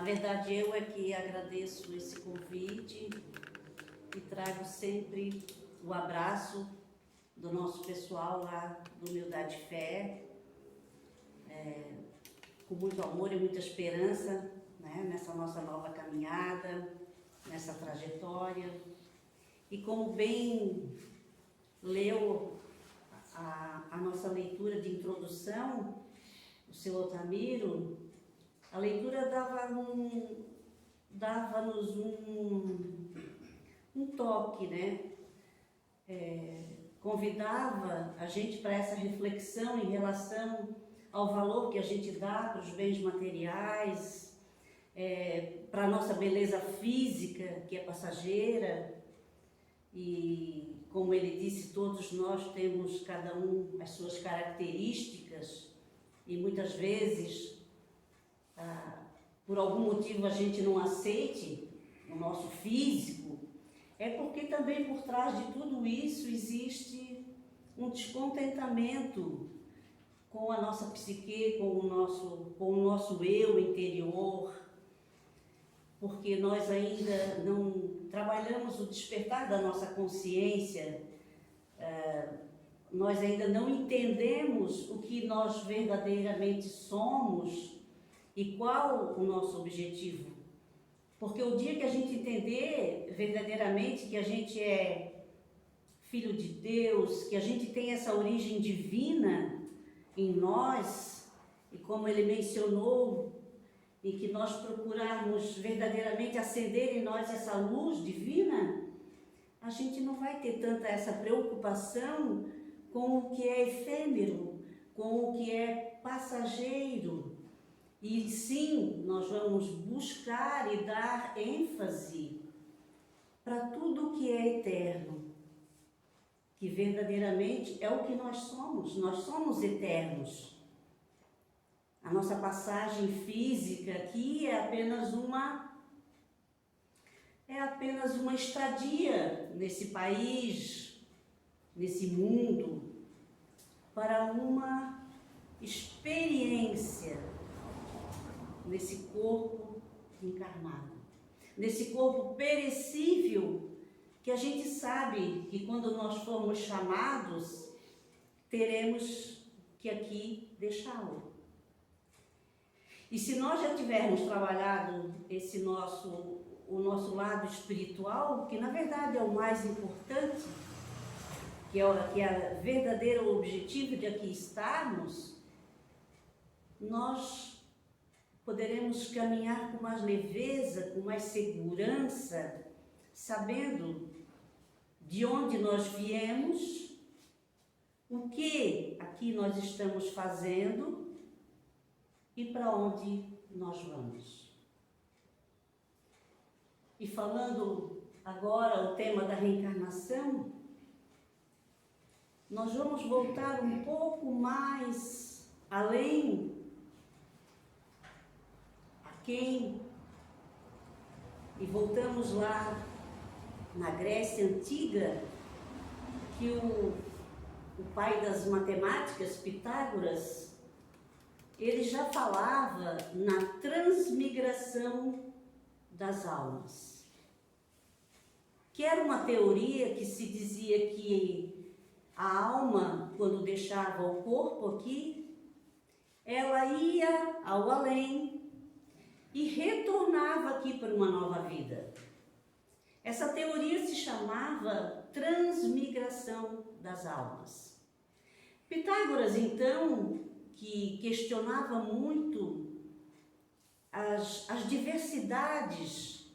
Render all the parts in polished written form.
verdade, eu é que agradeço esse convite e trago sempre o abraço do nosso pessoal lá do Humildade e Fé, com muito amor e muita esperança, né, nessa nossa nova caminhada, nessa trajetória. E como bem leu a nossa leitura de introdução, o seu Altamiro, a leitura dava-nos um toque, né? Convidava a gente para essa reflexão em relação ao valor que a gente dá para os bens materiais, para a nossa beleza física, que é passageira. E, como ele disse, todos nós temos cada um as suas características e muitas vezes, por algum motivo, a gente não aceite o nosso físico, é porque também por trás de tudo isso existe um descontentamento com a nossa psique, com o nosso eu interior, porque nós ainda não trabalhamos o despertar da nossa consciência, nós ainda não entendemos o que nós verdadeiramente somos e qual o nosso objetivo. Porque o dia que a gente entender verdadeiramente que a gente é filho de Deus, que a gente tem essa origem divina em nós, e como ele mencionou, em que nós procurarmos verdadeiramente acender em nós essa luz divina, a gente não vai ter tanta essa preocupação com o que é efêmero, com o que é passageiro. E sim, nós vamos buscar e dar ênfase para tudo o que é eterno, que verdadeiramente é o que nós somos eternos. A nossa passagem física aqui é apenas uma estadia nesse país, nesse mundo, para uma experiência nesse corpo encarnado, nesse corpo perecível, que a gente sabe que quando nós formos chamados, teremos que aqui deixá-lo. E se nós já tivermos trabalhado o nosso lado espiritual, que na verdade é o mais importante, que é o verdadeiro objetivo de aqui estarmos, nós poderemos caminhar com mais leveza, com mais segurança, sabendo de onde nós viemos, o que aqui nós estamos fazendo e para onde nós vamos. E falando agora o tema da reencarnação, nós vamos voltar um pouco mais além, e voltamos lá na Grécia Antiga, que o pai das matemáticas, Pitágoras, ele já falava na transmigração das almas, que era uma teoria que se dizia que a alma, quando deixava o corpo aqui, ela ia ao além e retornava aqui para uma nova vida. Essa teoria se chamava transmigração das almas. Pitágoras, então, que questionava muito as diversidades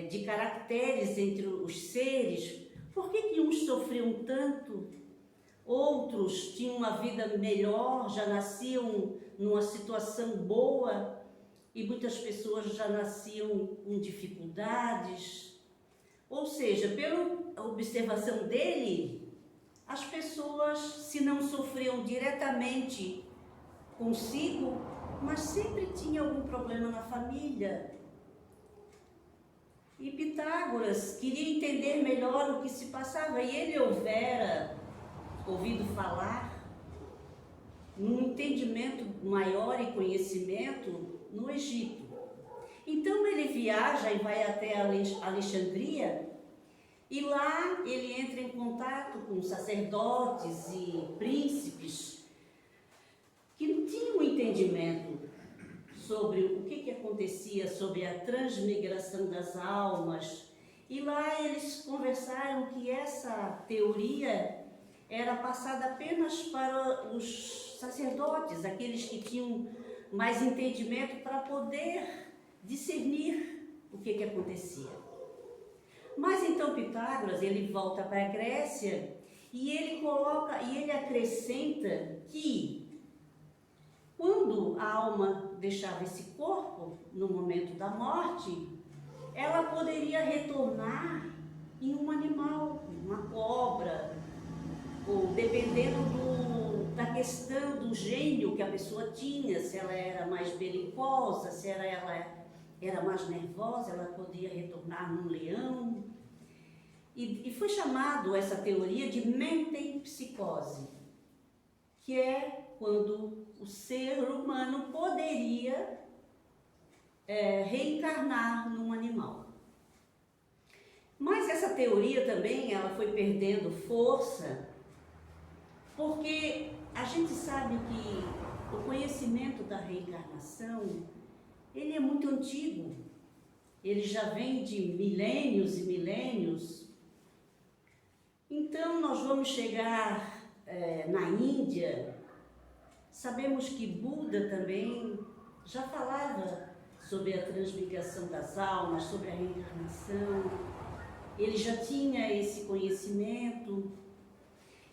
de caracteres entre os seres, por que uns sofriam tanto, outros tinham uma vida melhor, já nasciam numa situação boa, e muitas pessoas já nasciam com dificuldades. Ou seja, pela observação dele, as pessoas, se não sofriam diretamente consigo, mas sempre tinha algum problema na família. E Pitágoras queria entender melhor o que se passava, e ele houvera ouvido falar num entendimento maior e conhecimento no Egito. Então ele viaja e vai até Alexandria, e lá ele entra em contato com sacerdotes e príncipes que não tinham entendimento sobre o que acontecia, sobre a transmigração das almas. E lá eles conversaram que essa teoria era passada apenas para os sacerdotes, aqueles que tinham mais entendimento para poder discernir o que acontecia. Mas então Pitágoras, ele volta para a Grécia e ele acrescenta que quando a alma deixava esse corpo no momento da morte, ela poderia retornar em um animal, uma cobra, ou dependendo da questão do gênio que a pessoa tinha, se ela era mais belicosa, se ela era mais nervosa, ela podia retornar num leão. E foi chamado essa teoria de metempsicose, que é quando o ser humano poderia reencarnar num animal. Mas essa teoria também ela foi perdendo força, porque a gente sabe que o conhecimento da reencarnação ele é muito antigo, ele já vem de milênios e milênios. Então nós vamos chegar na Índia, sabemos que Buda também já falava sobre a transmigração das almas, sobre a reencarnação, ele já tinha esse conhecimento.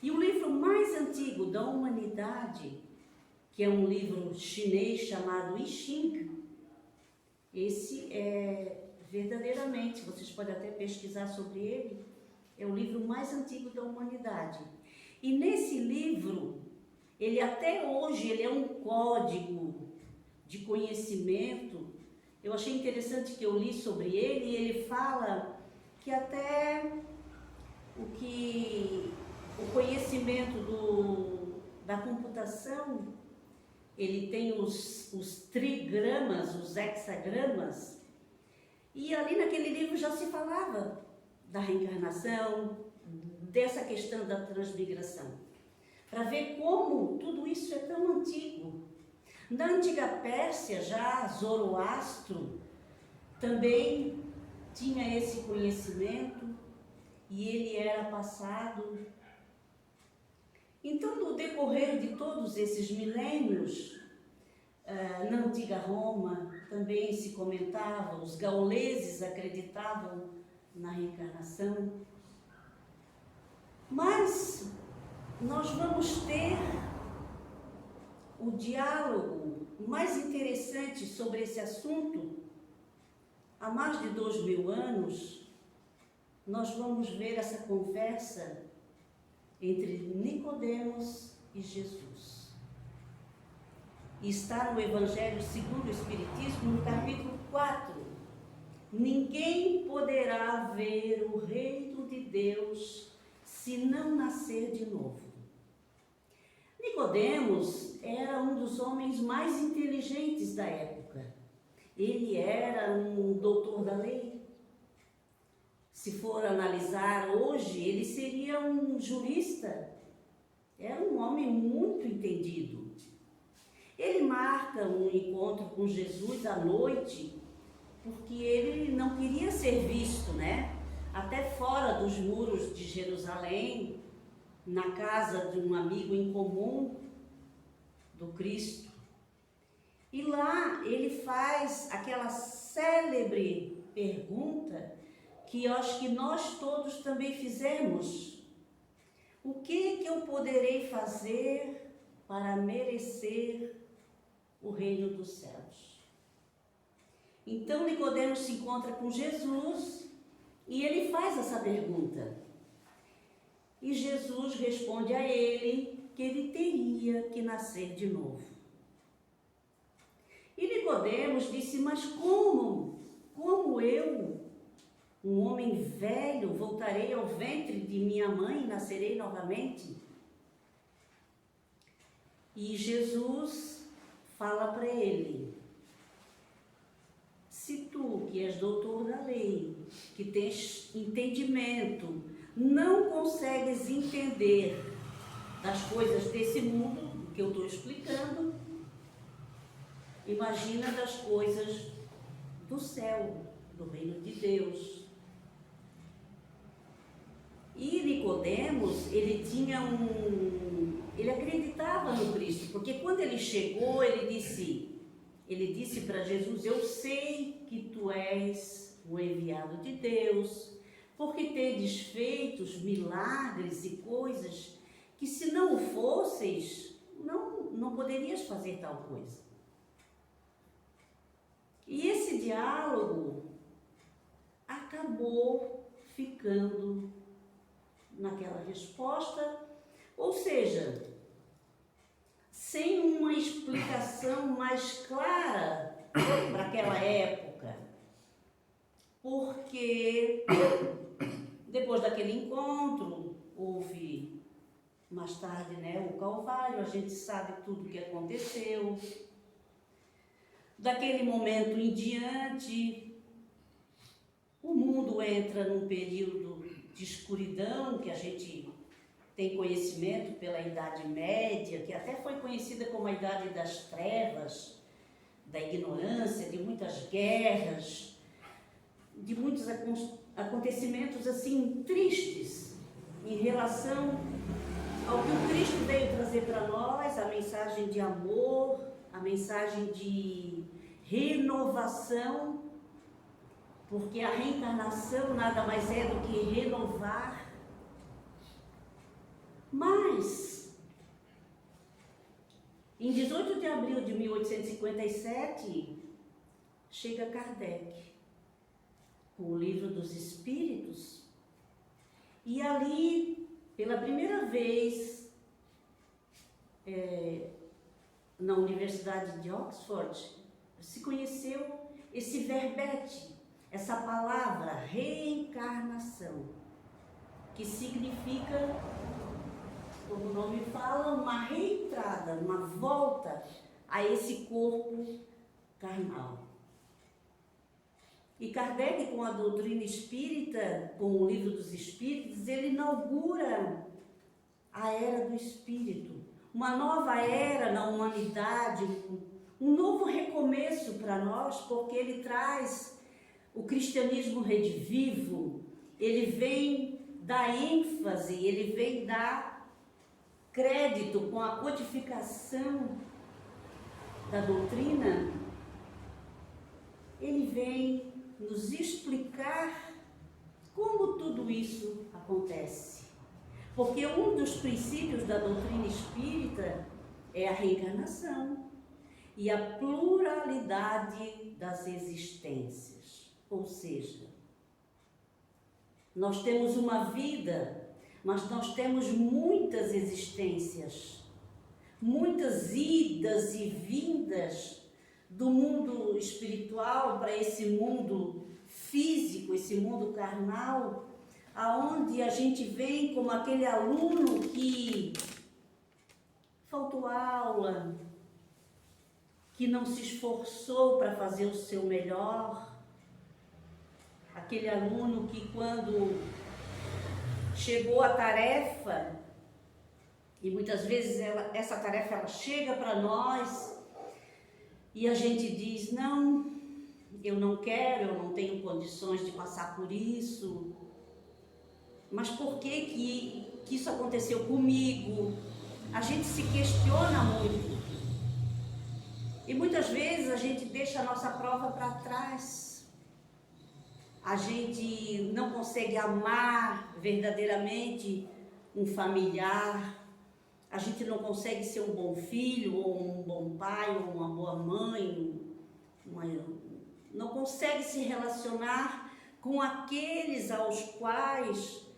E o livro mais antigo da humanidade, que é um livro chinês chamado I Ching, esse é verdadeiramente, vocês podem até pesquisar sobre ele, é o livro mais antigo da humanidade. E nesse livro, ele até hoje ele é um código de conhecimento. Eu achei interessante que eu li sobre ele e ele fala que até o conhecimento da computação, ele tem os trigramas, os hexagramas, e ali naquele livro já se falava da reencarnação, dessa questão da transmigração, para ver como tudo isso é tão antigo. Na antiga Pérsia, já Zoroastro também tinha esse conhecimento e ele era passado. Então, no decorrer de todos esses milênios, na antiga Roma também se comentava, os gauleses acreditavam na reencarnação. Mas nós vamos ter o diálogo mais interessante sobre esse assunto. Há mais de 2000 anos, nós vamos ver essa conversa entre Nicodemos e Jesus. E está no Evangelho segundo o Espiritismo, no capítulo 4. Ninguém poderá ver o reino de Deus se não nascer de novo. Nicodemos era um dos homens mais inteligentes da época. Ele era um doutor da lei. Se for analisar hoje, ele seria um jurista. Era um homem muito entendido. Ele marca um encontro com Jesus à noite, porque ele não queria ser visto, né? Até fora dos muros de Jerusalém, na casa de um amigo em comum do Cristo. E lá ele faz aquela célebre pergunta que eu acho que nós todos também fizemos. O que eu poderei fazer para merecer o reino dos céus? Então Nicodemos se encontra com Jesus e ele faz essa pergunta. E Jesus responde a ele que ele teria que nascer de novo. E Nicodemos disse: mas como eu, um homem velho, voltarei ao ventre de minha mãe e nascerei novamente? E Jesus fala para ele: se tu que és doutor da lei, que tens entendimento, não consegues entender das coisas desse mundo que eu estou explicando, imagina das coisas do céu, do reino de Deus. E Nicodemos, ele acreditava no Cristo, porque quando ele chegou, ele disse para Jesus: eu sei que tu és o enviado de Deus, porque tendes feito milagres e coisas que, se não o fosseis, não poderias fazer tal coisa. E esse diálogo acabou ficando naquela resposta, ou seja, sem uma explicação mais clara para aquela época, porque depois daquele encontro houve mais tarde, o Calvário, a gente sabe tudo o que aconteceu. Daquele momento em diante, o mundo entra num período de escuridão, que a gente tem conhecimento pela Idade Média, que até foi conhecida como a Idade das Trevas, da ignorância, de muitas guerras, de muitos acontecimentos assim tristes em relação ao que o Cristo veio trazer para nós, a mensagem de amor, a mensagem de renovação, porque a reencarnação nada mais é do que renovar. Mas, em 18 de abril de 1857, chega Kardec com o Livro dos Espíritos, e ali, pela primeira vez, na Universidade de Oxford, se conheceu esse verbete, essa palavra reencarnação, que significa, como o nome fala, uma reentrada, uma volta a esse corpo carnal. E Kardec, com a doutrina espírita, com o Livro dos Espíritos, ele inaugura a era do Espírito, uma nova era na humanidade, um novo recomeço para nós, porque ele traz o cristianismo redivivo, ele vem dar ênfase, ele vem dar crédito com a codificação da doutrina, ele vem nos explicar como tudo isso acontece. Porque um dos princípios da doutrina espírita é a reencarnação e a pluralidade das existências. Ou seja, nós temos uma vida, mas nós temos muitas existências, muitas idas e vindas do mundo espiritual para esse mundo físico, esse mundo carnal, aonde a gente vem como aquele aluno que faltou aula, que não se esforçou para fazer o seu melhor, aquele aluno que, quando chegou a tarefa, e muitas vezes essa tarefa ela chega para nós e a gente diz: não, eu não quero, eu não tenho condições de passar por isso. Mas por que isso aconteceu comigo? A gente se questiona muito. E muitas vezes a gente deixa a nossa prova para trás. A gente não consegue amar verdadeiramente um familiar. A gente não consegue ser um bom filho, ou um bom pai, ou uma boa mãe. Não consegue se relacionar com aqueles aos quais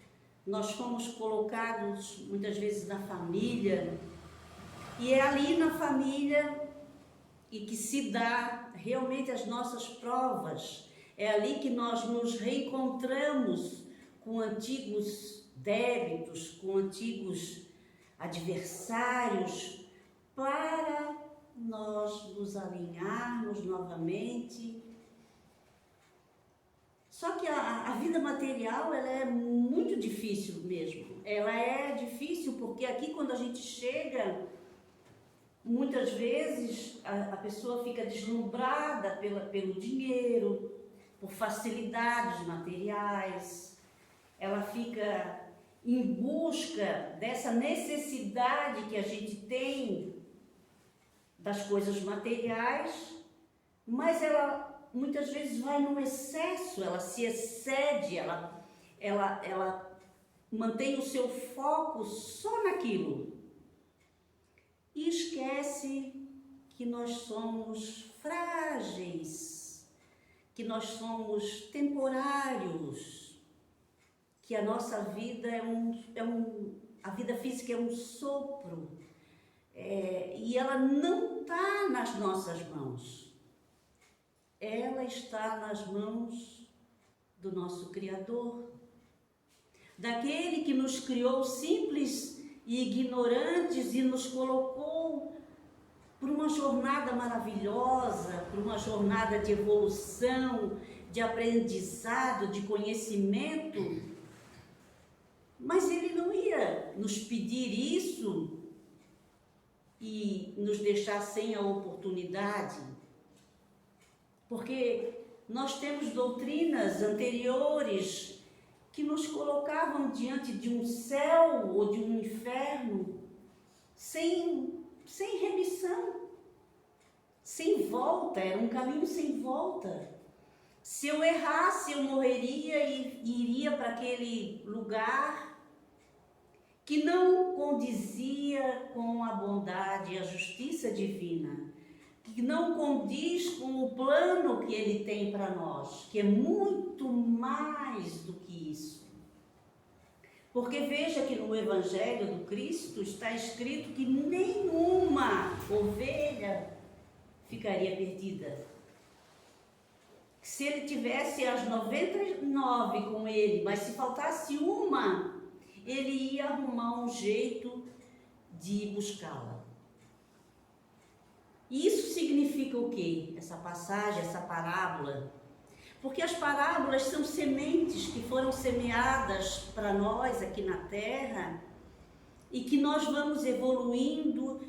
nós fomos colocados muitas vezes na família, e é ali na família e que se dá realmente as nossas provas, é ali que nós nos reencontramos com antigos débitos, com antigos adversários, para nós nos alinharmos novamente Só que a vida material, ela é muito difícil mesmo. Ela é difícil porque aqui quando a gente chega, muitas vezes a pessoa fica deslumbrada pelo dinheiro, por facilidades materiais, ela fica em busca dessa necessidade que a gente tem das coisas materiais, mas ela muitas vezes vai num excesso, ela se excede, ela mantém o seu foco só naquilo e esquece que nós somos frágeis, que nós somos temporários, que a nossa vida a vida física é um sopro, e ela não está nas nossas mãos, ela está nas mãos do nosso Criador, daquele que nos criou simples e ignorantes e nos colocou por uma jornada maravilhosa, por uma jornada de evolução, de aprendizado, de conhecimento. Mas Ele não ia nos pedir isso e nos deixar sem a oportunidade, porque nós temos doutrinas anteriores que nos colocavam diante de um céu ou de um inferno sem remissão, sem volta, era um caminho sem volta. Se eu errasse, eu morreria e iria para aquele lugar que não condizia com a bondade e a justiça divina, que não condiz com o plano que Ele tem para nós, que é muito mais do que isso. Porque veja que no Evangelho do Cristo está escrito que nenhuma ovelha ficaria perdida. Se Ele tivesse as 99 com Ele, mas se faltasse uma, Ele ia arrumar um jeito de buscá-la. E isso significa o quê? Essa passagem, essa parábola? Porque as parábolas são sementes que foram semeadas para nós aqui na terra e que nós vamos evoluindo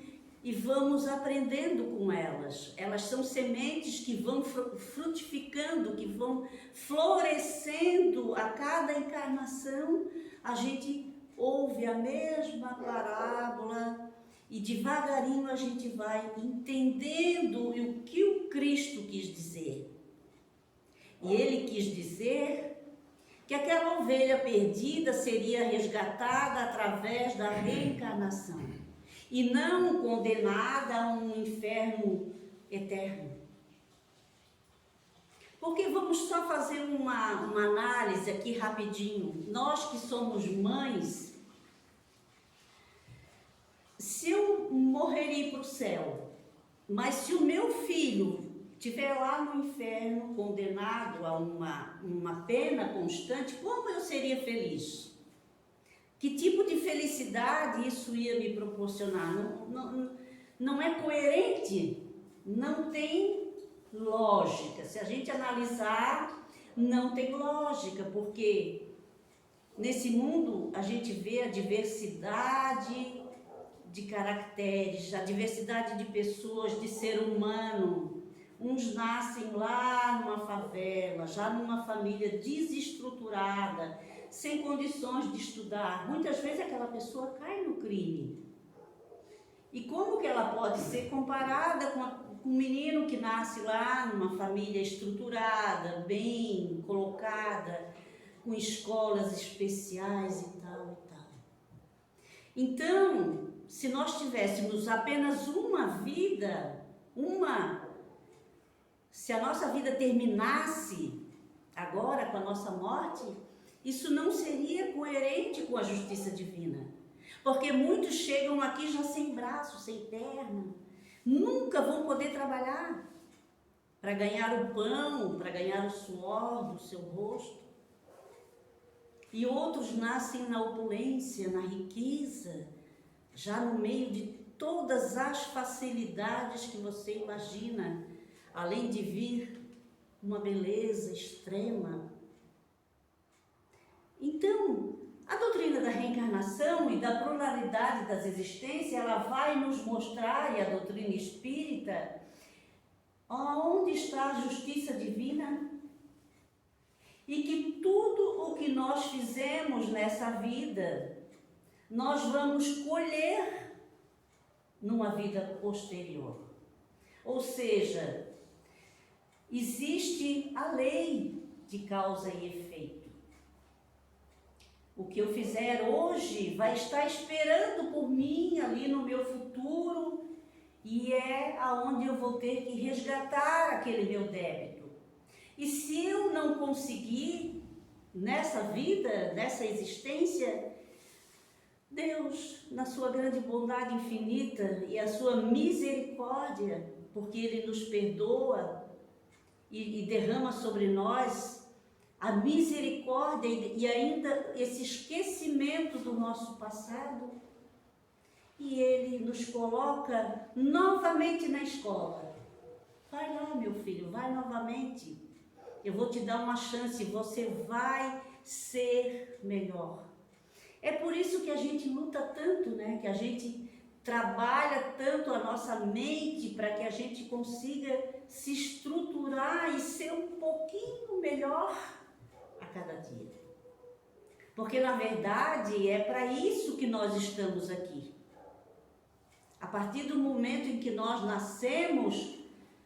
e vamos aprendendo com elas. Elas são sementes que vão frutificando, que vão florescendo a cada encarnação. A gente ouve a mesma parábola e devagarinho a gente vai entendendo o que o Cristo quis dizer. E Ele quis dizer que aquela ovelha perdida seria resgatada através da reencarnação e não condenada a um inferno eterno. Porque vamos só fazer uma análise aqui rapidinho. Nós que somos mães, se eu morrer e ir para o céu, mas se o meu filho estiver lá no inferno, condenado a uma pena constante, como eu seria feliz? Que tipo de felicidade isso ia me proporcionar? Não é coerente, não tem lógica. Se a gente analisar, não tem lógica, porque nesse mundo a gente vê a diversidade de caracteres, a diversidade de pessoas, de ser humano. Uns nascem lá numa favela, já numa família desestruturada, sem condições de estudar. Muitas vezes aquela pessoa cai no crime. E como que ela pode ser comparada com um menino que nasce lá numa família estruturada, bem colocada, com escolas especiais e tal e tal? Então, se nós tivéssemos apenas uma vida, se a nossa vida terminasse agora com a nossa morte, isso não seria coerente com a justiça divina. Porque muitos chegam aqui já sem braço, sem perna, nunca vão poder trabalhar para ganhar o pão, para ganhar o suor do seu rosto. E outros nascem na opulência, na riqueza, já no meio de todas as facilidades que você imagina, além de vir uma beleza extrema, Então, a doutrina da reencarnação e da pluralidade das existências, ela vai nos mostrar, e a doutrina espírita, onde está a justiça divina e que tudo o que nós fizemos nessa vida, nós vamos colher numa vida posterior. Ou seja, existe a lei de causa e efeito. O que eu fizer hoje vai estar esperando por mim ali no meu futuro e é aonde eu vou ter que resgatar aquele meu débito. E se eu não conseguir nessa vida, nessa existência, Deus, na sua grande bondade infinita e a sua misericórdia, porque Ele nos perdoa e derrama sobre nós a misericórdia e ainda esse esquecimento do nosso passado, e Ele nos coloca novamente na escola. Vai lá, meu filho, vai novamente. Eu vou te dar uma chance, você vai ser melhor. É por isso que a gente luta tanto, né? Que a gente trabalha tanto a nossa mente para que a gente consiga se estruturar e ser um pouquinho melhor a cada dia. Porque, na verdade, é para isso que nós estamos aqui. A partir do momento em que nós nascemos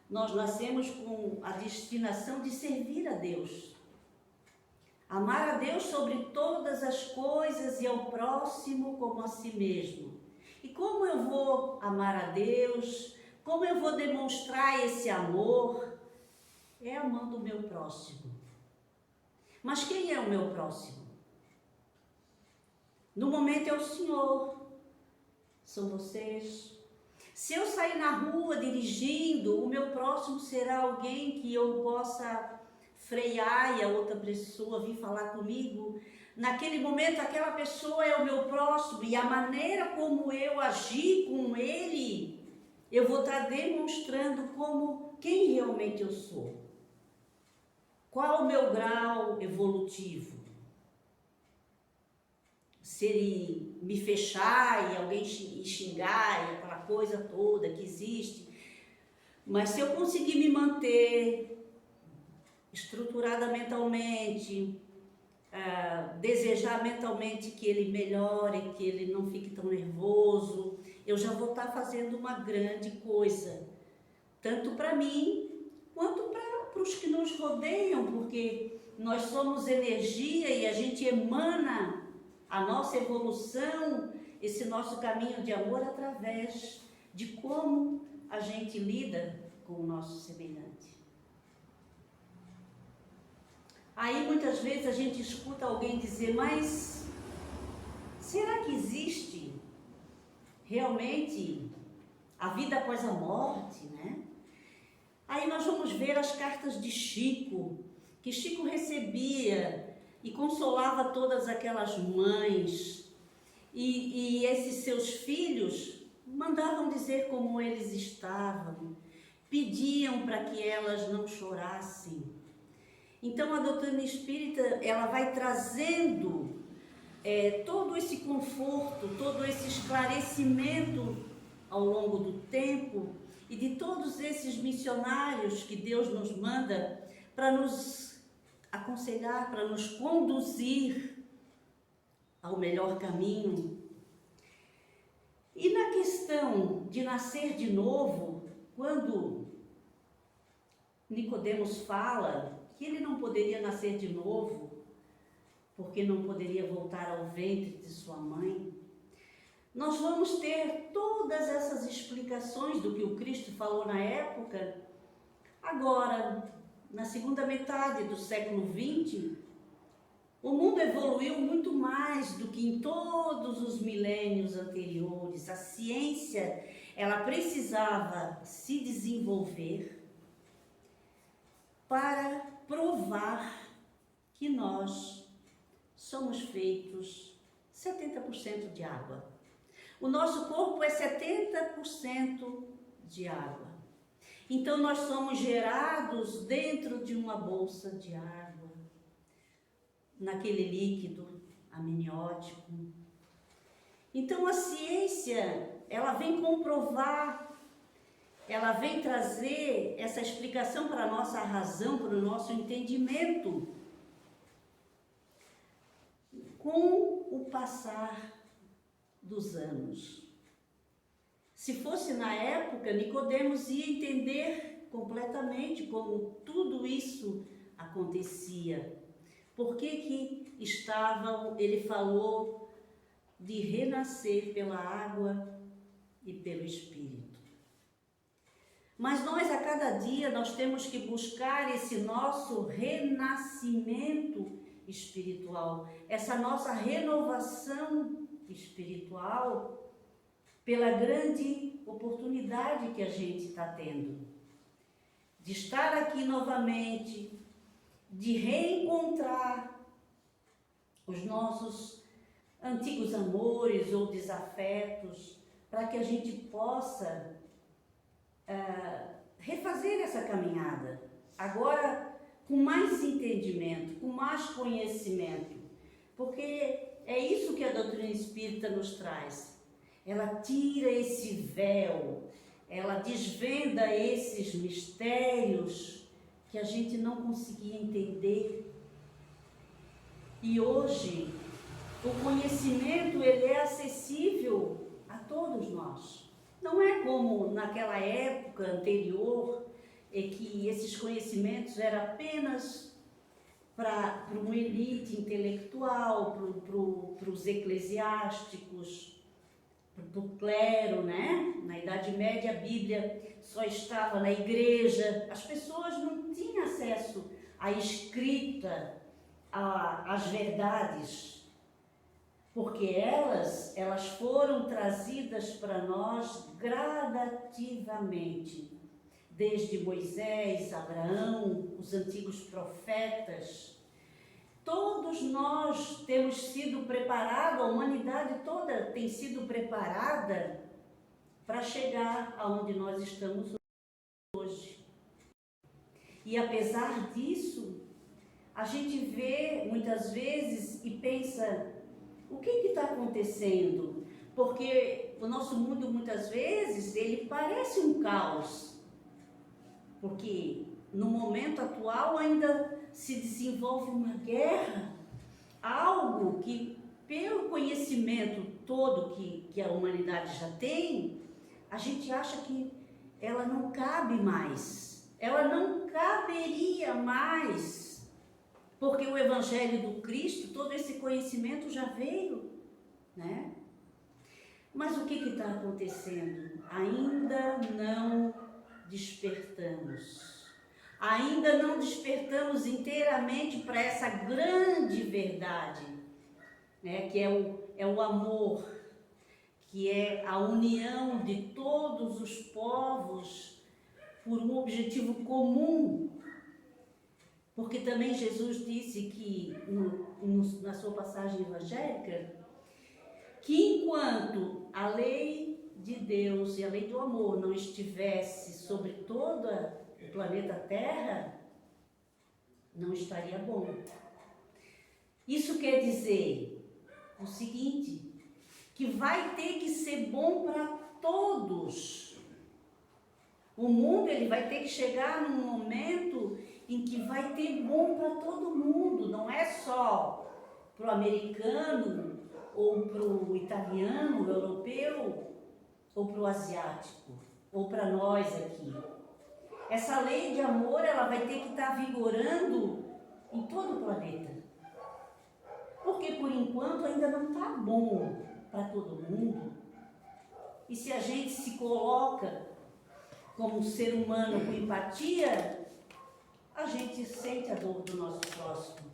com a destinação de servir a Deus. Amar a Deus sobre todas as coisas e ao próximo como a si mesmo. E como eu vou amar a Deus? Como eu vou demonstrar esse amor? É amando o meu próximo. Mas quem é o meu próximo? No momento é o Senhor. São vocês. Se eu sair na rua dirigindo, o meu próximo será alguém que eu possa frear e a outra pessoa vir falar comigo. Naquele momento, aquela pessoa é o meu próximo e a maneira como eu agir com ele, eu vou estar demonstrando quem realmente eu sou. Qual o meu grau evolutivo? Se ele me fechar e alguém xingar e aquela coisa toda que existe, mas se eu conseguir me manter estruturada mentalmente, desejar mentalmente que ele melhore, que ele não fique tão nervoso, eu já vou estar fazendo uma grande coisa, tanto para mim quanto para os que nos rodeiam, porque nós somos energia e a gente emana a nossa evolução, esse nosso caminho de amor através de como a gente lida com o nosso semelhante. Aí muitas vezes a gente escuta alguém dizer, mas será que existe realmente a vida após a morte, né? Aí nós vamos ver as cartas de Chico, que Chico recebia e consolava todas aquelas mães, e esses seus filhos mandavam dizer como eles estavam, pediam para que elas não chorassem. Então a doutrina espírita, ela vai trazendo todo esse conforto, todo esse esclarecimento ao longo do tempo, e de todos esses missionários que Deus nos manda para nos aconselhar, para nos conduzir ao melhor caminho. E na questão de nascer de novo, quando Nicodemos fala que ele não poderia nascer de novo, porque não poderia voltar ao ventre de sua mãe, nós vamos ter todas essas explicações do que o Cristo falou na época, agora, na segunda metade do século XX, o mundo evoluiu muito mais do que em todos os milênios anteriores. A ciência, ela precisava se desenvolver para provar que nós somos feitos 70% de água. O nosso corpo é 70% de água. Então, nós somos gerados dentro de uma bolsa de água, naquele líquido. amniótico. Então a ciência, ela vem comprovar, ela vem trazer essa explicação para a nossa razão, para o nosso entendimento. Com o passar dos anos. Se fosse na época, Nicodemos ia entender completamente como tudo isso acontecia. Por que ele falou de renascer pela água e pelo Espírito. Mas nós, a cada dia, nós temos que buscar esse nosso renascimento espiritual, essa nossa renovação espiritual, pela grande oportunidade que a gente está tendo de estar aqui novamente, de reencontrar os nossos antigos amores ou desafetos, para que a gente possa refazer essa caminhada, agora com mais entendimento, com mais conhecimento, porque é isso que a doutrina espírita nos traz. Ela tira esse véu, ela desvenda esses mistérios que a gente não conseguia entender. E hoje, o conhecimento, ele é acessível a todos nós. Não é como naquela época anterior, em que esses conhecimentos eram apenas para uma elite intelectual, para os eclesiásticos, para o clero, né? Na Idade Média, a Bíblia só estava na igreja, as pessoas não tinham acesso à escrita, às verdades, porque elas foram trazidas para nós gradativamente, desde Moisés, Abraão, os antigos profetas. Todos nós temos sido preparados, a humanidade toda tem sido preparada para chegar aonde nós estamos hoje. E apesar disso, a gente vê muitas vezes e pensa, o que está acontecendo? Porque o nosso mundo muitas vezes, ele parece um caos. Porque no momento atual ainda se desenvolve uma guerra, algo que, pelo conhecimento todo que a humanidade já tem, a gente acha que ela não cabe mais, ela não caberia mais, porque o Evangelho do Cristo, todo esse conhecimento já veio, né? Mas o que está acontecendo? Ainda não despertamos. Ainda não despertamos inteiramente para essa grande verdade, né? Que é o amor, que é a união de todos os povos por um objetivo comum. Porque também Jesus disse que, na sua passagem evangélica, que enquanto a lei de Deus e a lei do amor não estivesse sobre todo o planeta Terra, não estaria bom. Isso quer dizer o seguinte, que vai ter que ser bom para todos. O mundo, ele vai ter que chegar num momento em que vai ter bom para todo mundo, não é só para o americano, ou para o italiano, o europeu, ou para o asiático, ou para nós aqui. Essa lei de amor, ela vai ter que estar vigorando em todo o planeta. Porque, por enquanto, ainda não está bom para todo mundo. E se a gente se coloca como um ser humano com empatia, a gente sente a dor do nosso próximo.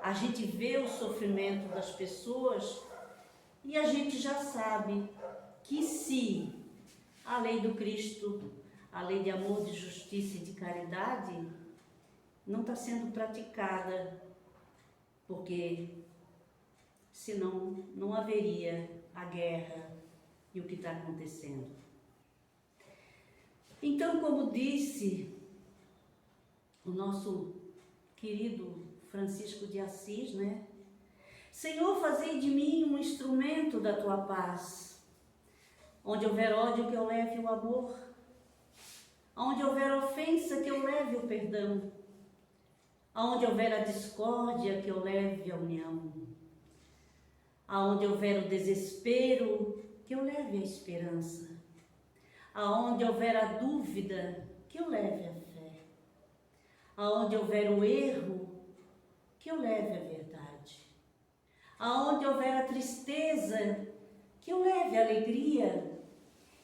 A gente vê o sofrimento das pessoas e a gente já sabe que se a lei do Cristo, a lei de amor, de justiça e de caridade não está sendo praticada, porque senão não haveria a guerra e o que está acontecendo. Então, como disse o nosso querido Francisco de Assis, né? Senhor, fazei de mim um instrumento da tua paz. Onde houver ódio, que eu leve o amor. Onde houver ofensa, que eu leve o perdão. Aonde houver a discórdia, que eu leve a união. Aonde houver o desespero, que eu leve a esperança. Aonde houver a dúvida, que eu leve a fé. Aonde houver o erro, que eu leve a verdade. Aonde houver a tristeza, que eu leve a alegria.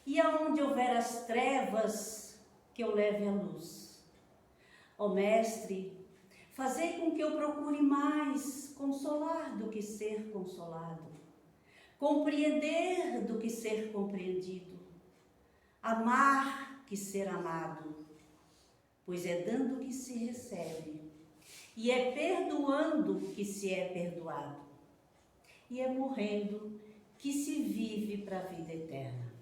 E aonde houver as trevas, que eu leve a luz. Ó Mestre, fazei com que eu procure mais consolar do que ser consolado, compreender do que ser compreendido, amar que ser amado, pois é dando que se recebe, e é perdoando que se é perdoado, e é morrendo que se vive para a vida eterna.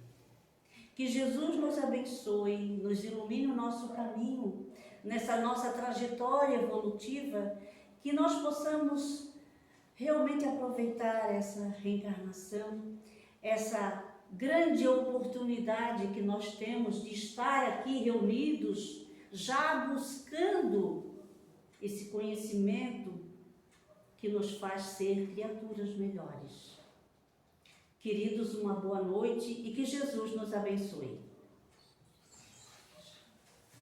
Que Jesus nos abençoe, nos ilumine o nosso caminho, nessa nossa trajetória evolutiva, que nós possamos realmente aproveitar essa reencarnação, essa grande oportunidade que nós temos de estar aqui reunidos, já buscando esse conhecimento que nos faz ser criaturas melhores. Queridos, uma boa noite e que Jesus nos abençoe.